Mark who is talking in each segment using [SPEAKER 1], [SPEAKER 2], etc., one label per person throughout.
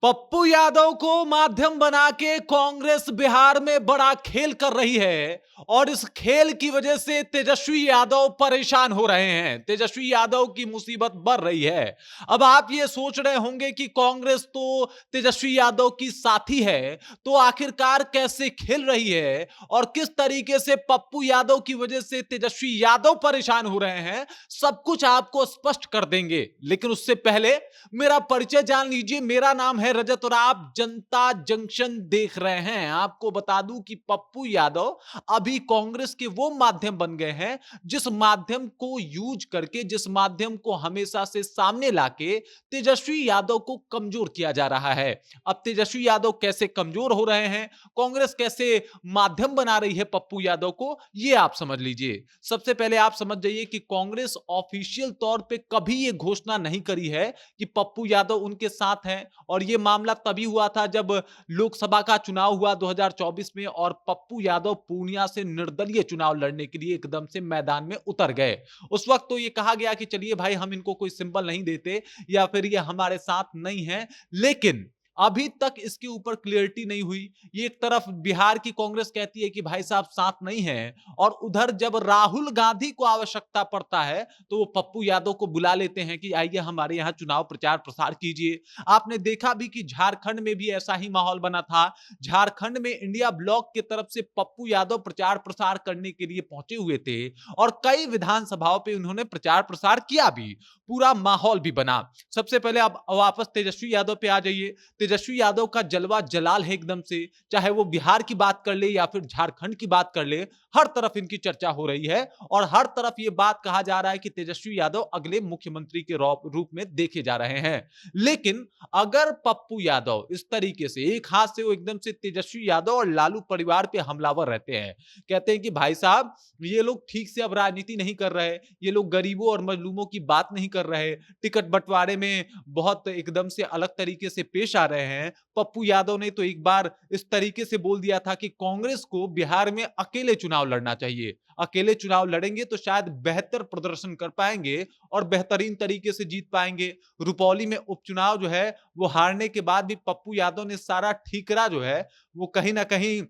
[SPEAKER 1] पप्पू यादव को माध्यम बना के कांग्रेस बिहार में बड़ा खेल कर रही है और इस खेल की वजह से तेजस्वी यादव परेशान हो रहे हैं। तेजस्वी यादव की मुसीबत बढ़ रही है। अब आप ये सोच रहे होंगे कि कांग्रेस तो तेजस्वी यादव की साथी है, तो आखिरकार कैसे खेल रही है और किस तरीके से पप्पू यादव की वजह से तेजस्वी यादव परेशान हो रहे हैं, सब कुछ आपको स्पष्ट कर देंगे। लेकिन उससे पहले मेरा परिचय जान लीजिए। मेरा नाम है रजत और आप जनता जंक्शन देख रहे हैं। आपको बता दूं कि पप्पू यादव अभी कांग्रेस के वो माध्यम बन गए हैं जिस माध्यम को यूज करके, जिस माध्यम को हमेशा से सामने लाके तेजस्वी यादव को कमजोर किया जा रहा है। अब तेजस्वी यादव कैसे कमजोर हो रहे हैं, कांग्रेस कैसे माध्यम बना रही है पप्पू यादव को, यह आप समझ लीजिए। सबसे पहले आप समझ जाइए कि कांग्रेस ऑफिशियल तौर पे कभी यह घोषणा नहीं करी है कि पप्पू यादव उनके साथ हैं। और यह मामला तभी हुआ था जब लोकसभा का चुनाव हुआ 2024 में और पप्पू यादव पूर्णिया से निर्दलीय चुनाव लड़ने के लिए एकदम से मैदान में उतर गए। उस वक्त तो यह कहा गया कि चलिए भाई, हम इनको कोई सिंबल नहीं देते या फिर ये हमारे साथ नहीं है। लेकिन अभी तक इसके ऊपर क्लियरिटी नहीं हुई। ये एक तरफ बिहार की कांग्रेस कहती है कि भाई साहब साथ नहीं है, और उधर जब राहुल गांधी को आवश्यकता पड़ता है तो वो पप्पू यादव को बुला लेते हैं कि आइए हमारे यहां चुनाव प्रचार प्रसार कीजिए। आपने देखा भी कि झारखंड में भी ऐसा ही माहौल बना था। झारखंड में इंडिया ब्लॉक की तरफ से पप्पू यादव प्रचार प्रसार करने के लिए पहुंचे हुए थे और कई विधानसभाओं पे उन्होंने प्रचार प्रसार किया भी, पूरा माहौल भी बना। सबसे पहले अब वापस तेजस्वी यादव पे आ जाइए। तेजस्वी यादव का जलवा जलाल है एकदम से, चाहे वो बिहार की बात कर ले या फिर झारखंड की बात कर ले, हर तरफ इनकी चर्चा हो रही है और हर तरफ ये बात कहा जा रहा है कि तेजस्वी यादव अगले मुख्यमंत्री के रूप में देखे जा रहे हैं। लेकिन अगर पप्पू यादव इस तरीके से एक हाथ से वो एकदम से तेजस्वी यादव और लालू परिवार पे हमलावर रहते हैं, कहते हैं कि भाई साहब ये लोग ठीक से अब राजनीति नहीं कर रहे, ये लोग गरीबों और मजलूमों की बात नहीं कर रहे, टिकट बंटवारे में बहुत एकदम से अलग तरीके से पेश आ रहे हैं। पप्पू यादव ने तो एक बार इस तरीके से बोल दिया था कि कांग्रेस को बिहार में अकेले चुनाव लड़ना चाहिए, अकेले चुनाव लड़ेंगे तो शायद बेहतर प्रदर्शन कर पाएंगे और बेहतरीन तरीके से जीत पाएंगे। रुपौली में उपचुनाव जो है वो हारने के बाद भी पप्पू यादव ने सारा ठीकरा जो है वो कहीं ना कहीं,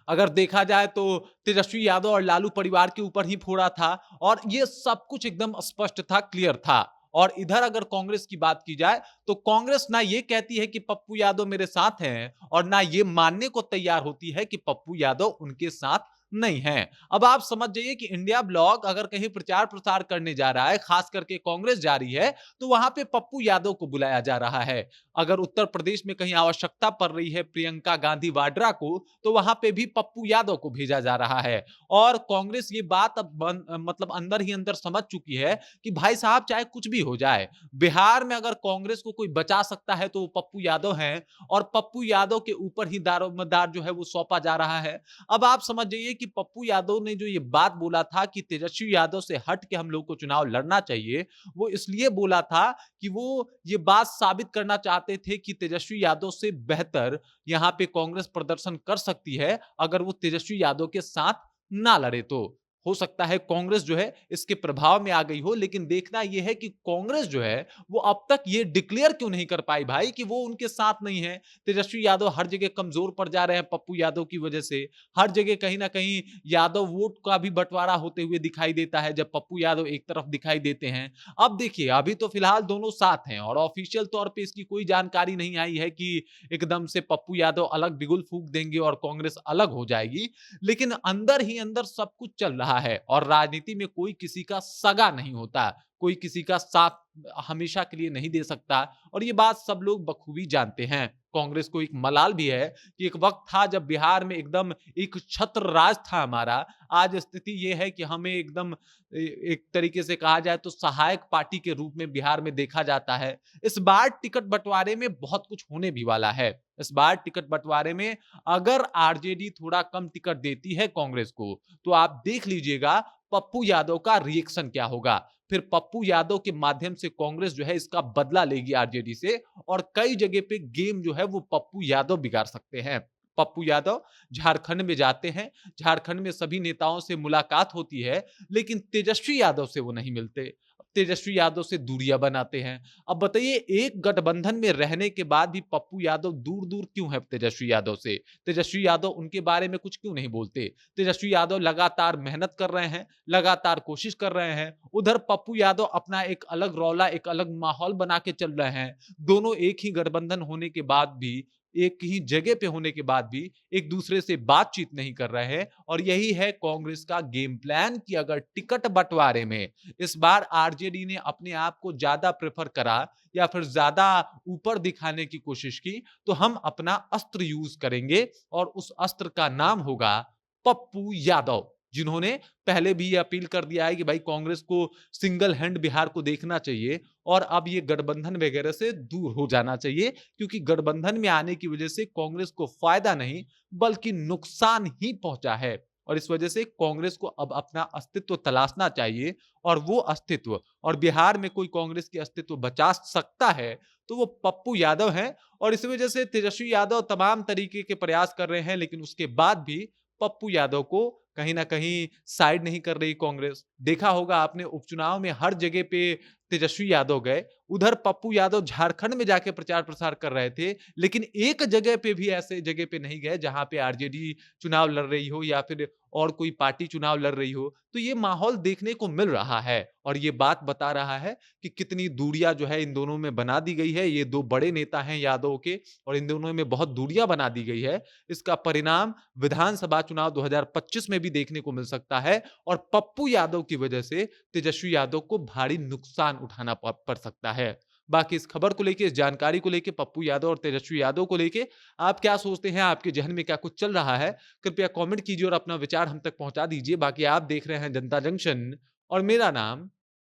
[SPEAKER 1] अगर देखा जाए तो तेजस्वी यादव और लालू परिवार के ऊपर ही फोड़ा था। और ये सब कुछ एकदम स्पष्ट था, क्लियर था। और इधर अगर कांग्रेस की बात की जाए तो कांग्रेस ना ये कहती है कि पप्पू यादव मेरे साथ हैं और ना ये मानने को तैयार होती है कि पप्पू यादव उनके साथ नहीं है। अब आप समझ जाइए कि इंडिया ब्लॉक अगर कहीं प्रचार प्रसार करने जा रहा है, खास करके कांग्रेस जा रही है, तो वहां पे पप्पू यादव को बुलाया जा रहा है। अगर उत्तर प्रदेश में कहीं आवश्यकता पड़ रही है प्रियंका गांधी वाड्रा को, तो वहां पे भी पप्पू यादव को भेजा जा रहा है। और कांग्रेस ये बात अब मतलब अंदर ही अंदर समझ चुकी है कि भाई साहब चाहे कुछ भी हो जाए, बिहार में अगर कांग्रेस को कोई बचा सकता है तो वो पप्पू यादव हैं और पप्पू यादव के ऊपर ही दारोमदार जो है वो सौंपा जा रहा है। अब आप समझ जाइए कि पप्पू यादव ने जो ये बात बोला था कि तेजस्वी यादव से हट के हम लोग को चुनाव लड़ना चाहिए, वो इसलिए बोला था कि वो ये बात साबित करना चाहते थे कि तेजस्वी यादव से बेहतर यहां पे कांग्रेस प्रदर्शन कर सकती है अगर वो तेजस्वी यादव के साथ ना लड़े। तो हो सकता है कांग्रेस जो है इसके प्रभाव में आ गई हो, लेकिन देखना यह है कि कांग्रेस जो है वो अब तक ये डिक्लेयर क्यों नहीं कर पाई भाई कि वो उनके साथ नहीं है। तेजस्वी यादव हर जगह कमजोर पड़ जा रहे हैं पप्पू यादव की वजह से। हर जगह कहीं ना कहीं यादव वोट का भी बंटवारा होते हुए दिखाई देता है जब पप्पू यादव एक तरफ दिखाई देते हैं। अब देखिए, अभी तो फिलहाल दोनों साथ हैं और ऑफिशियल तौर पे इसकी कोई जानकारी नहीं आई है कि एकदम से पप्पू यादव अलग बिगुल फूंक देंगे और कांग्रेस अलग हो जाएगी। लेकिन अंदर ही अंदर सब कुछ चल रहा है और राजनीति में कोई किसी का सगा नहीं होता, कोई किसी का साथ हमेशा के लिए नहीं दे सकता। और ये बात सब लोग बखूबी जानते हैं। कांग्रेस को एक मलाल भी है कि एक वक्त था जब बिहार में एकदम एक छत्र राज था हमारा। आज स्थिति ये है कि हमें एकदम एक तरीके से कहा जाए तो सहायक पार्टी के रूप में बिहार में देखा जाता है। इस बार टिकट बंटवारे में बहुत कुछ होने भी वाला है। इस बार टिकट बंटवारे में अगर आरजेडी थोड़ा कम टिकट देती है कांग्रेस को, तो आप देख लीजिएगा पप्पू यादव का रिएक्शन क्या होगा। फिर पप्पू यादव के माध्यम से कांग्रेस जो है इसका बदला लेगी आरजेडी से और कई जगह पे गेम जो है वो पप्पू यादव बिगाड़ सकते हैं। पप्पू यादव झारखंड में जाते हैं, झारखंड में सभी नेताओं से मुलाकात होती है, लेकिन तेजस्वी यादव से वो नहीं मिलते। तेजस्वी यादव से दूरियां बनाते हैं। अब बताइए, एक गठबंधन में रहने के बाद भी पप्पू यादव दूर दूर क्यों है तेजस्वी यादव से? तेजस्वी यादव उनके बारे में कुछ क्यों नहीं बोलते? तेजस्वी यादव लगातार मेहनत कर रहे हैं, लगातार कोशिश कर रहे हैं। उधर पप्पू यादव अपना एक अलग रौला, एक अलग माहौल बना के चल रहे हैं। दोनों एक ही गठबंधन होने के बाद भी, एक ही जगह पे होने के बाद भी एक दूसरे से बातचीत नहीं कर रहे हैं। और यही है कांग्रेस का गेम प्लान कि अगर टिकट बंटवारे में इस बार आरजेडी ने अपने आप को ज्यादा प्रेफर करा या फिर ज्यादा ऊपर दिखाने की कोशिश की, तो हम अपना अस्त्र यूज करेंगे और उस अस्त्र का नाम होगा पप्पू यादव, जिन्होंने पहले भी ये अपील कर दिया है कि भाई कांग्रेस को सिंगल हैंड बिहार को देखना चाहिए और अब ये गठबंधन वगैरह से दूर हो जाना चाहिए, क्योंकि गठबंधन में आने की वजह से कांग्रेस को फायदा नहीं बल्कि नुकसान ही पहुंचा है। और इस वजह से कांग्रेस को अब अपना अस्तित्व तलाशना चाहिए, और वो अस्तित्व, और बिहार में कोई कांग्रेस की अस्तित्व बचा सकता है तो वो पप्पू यादव है। और इस वजह से तेजस्वी यादव तमाम तरीके के प्रयास कर रहे हैं, लेकिन उसके बाद भी पप्पू यादव को कहीं ना कहीं साइड नहीं कर रही कांग्रेस। देखा होगा आपने, उपचुनाव में हर जगह पे तेजस्वी यादव गए, उधर पप्पू यादव झारखंड में जाके प्रचार प्रसार कर रहे थे, लेकिन एक जगह पे भी ऐसे जगह पे नहीं गए जहां पे आरजेडी चुनाव लड़ रही हो या फिर और कोई पार्टी चुनाव लड़ रही हो। तो ये माहौल देखने को मिल रहा है, और ये बात बता रहा है कि कितनी दूरियां जो है इन दोनों में बना दी गई है। ये दो बड़े नेता हैं यादव के, और इन दोनों में बहुत दूरियां बना दी गई है। इसका परिणाम विधानसभा चुनाव 2025 में भी देखने को मिल सकता है, और पप्पू यादव की वजह से तेजस्वी यादव को भारी नुकसान उठाना पड़ सकता है। बाकी इस खबर को लेके, इस जानकारी को लेके, पप्पू यादव और तेजस्वी यादव को लेके आप क्या सोचते हैं? आपके जहन में क्या कुछ चल रहा है? कृपया कमेंट कीजिए और अपना विचार हम तक पहुंचा दीजिए। बाकी आप देख रहे हैं जनता जंक्शन, और मेरा नाम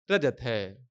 [SPEAKER 1] रजत है।